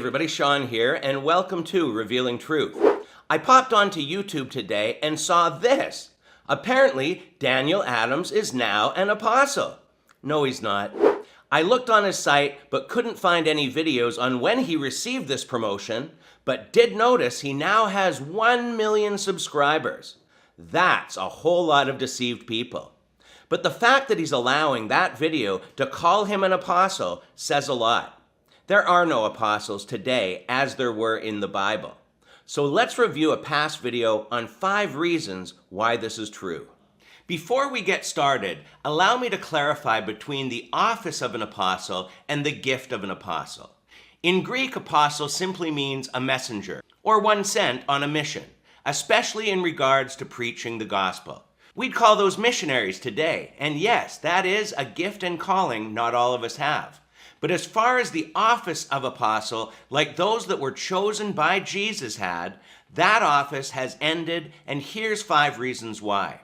everybody, Sean here, and welcome to Revealing Truth. I popped onto YouTube today and saw this. Apparently, Daniel Adams is now an apostle. No, he's not. I looked on his site but couldn't find any videos on when he received this promotion, but did notice he now has 1 million subscribers. That's a whole lot of deceived people. But the fact that he's allowing that video to call him an apostle says a lot. There are no apostles today as there were in the Bible. So let's review a past video on 5 reasons why this is true. Before we get started, allow me to clarify between the office of an apostle and the gift of an apostle. In Greek, apostle simply means a messenger, or one sent on a mission, especially in regards to preaching the gospel. We'd call those missionaries today, and yes, that is a gift and calling not all of us have. But as far as the office of apostle, like those that were chosen by Jesus had, that office has ended, and here's 5 reasons why.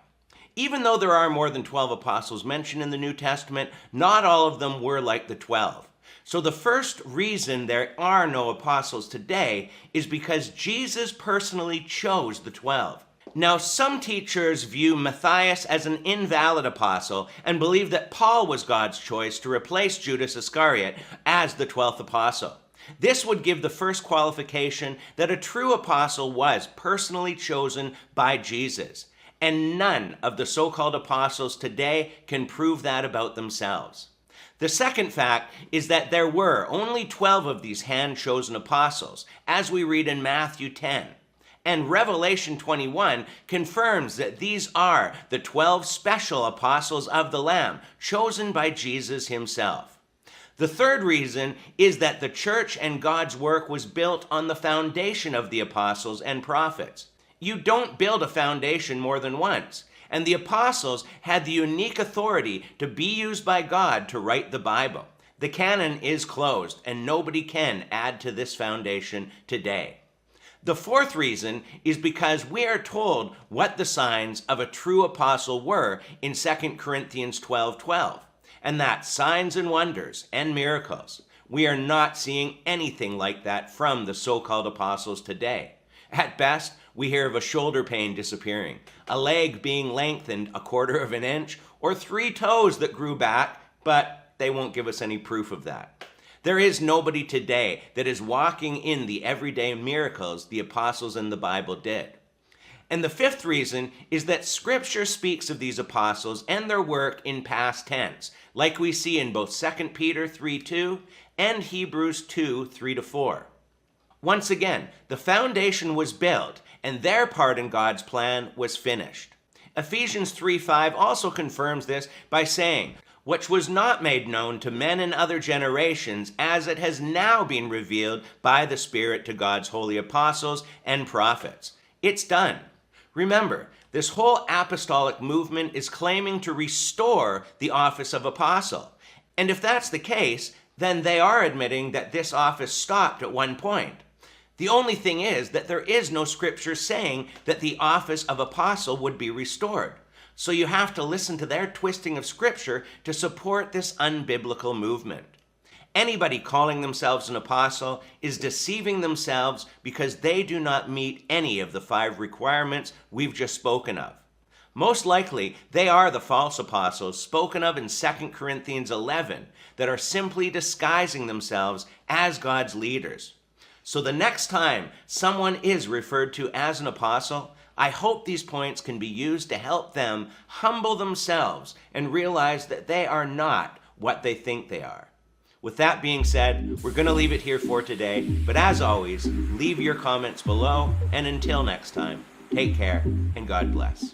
Even though there are more than 12 apostles mentioned in the New Testament, not all of them were like the 12. So the first reason there are no apostles today is because Jesus personally chose the 12. Now, some teachers view Matthias as an invalid apostle and believe that Paul was God's choice to replace Judas Iscariot as the 12th apostle. This would give the first qualification that a true apostle was personally chosen by Jesus, and none of the so-called apostles today can prove that about themselves. The second fact is that there were only 12 of these hand-chosen apostles, as we read in Matthew 10. And Revelation 21 confirms that these are the 12 special apostles of the Lamb, chosen by Jesus himself. The third reason is that the church and God's work was built on the foundation of the apostles and prophets. You don't build a foundation more than once, and the apostles had the unique authority to be used by God to write the Bible. The canon is closed, and nobody can add to this foundation today. The fourth reason is because we are told what the signs of a true apostle were in 2 Corinthians 12:12, and that's signs and wonders and miracles. We are not seeing anything like that from the so-called apostles today. At best, we hear of a shoulder pain disappearing, a leg being lengthened 1/4 of an inch, or 3 toes that grew back, but they won't give us any proof of that. There is nobody today that is walking in the everyday miracles the apostles in the Bible did. And the fifth reason is that Scripture speaks of these apostles and their work in past tense, like we see in both 2 Peter 3:2 and Hebrews 2:3-4. Once again, the foundation was built, and their part in God's plan was finished. Ephesians 3:5 also confirms this by saying, which was not made known to men in other generations, as it has now been revealed by the Spirit to God's holy apostles and prophets. It's done. Remember, this whole apostolic movement is claiming to restore the office of apostle. And if that's the case, then they are admitting that this office stopped at one point. The only thing is that there is no scripture saying that the office of apostle would be restored. So you have to listen to their twisting of scripture to support this unbiblical movement. Anybody calling themselves an apostle is deceiving themselves because they do not meet any of the 5 requirements we've just spoken of. Most likely, they are the false apostles spoken of in 2 Corinthians 11 that are simply disguising themselves as God's leaders. So the next time someone is referred to as an apostle, I hope these points can be used to help them humble themselves and realize that they are not what they think they are. With that being said, we're going to leave it here for today, but as always, leave your comments below, and until next time, take care and God bless.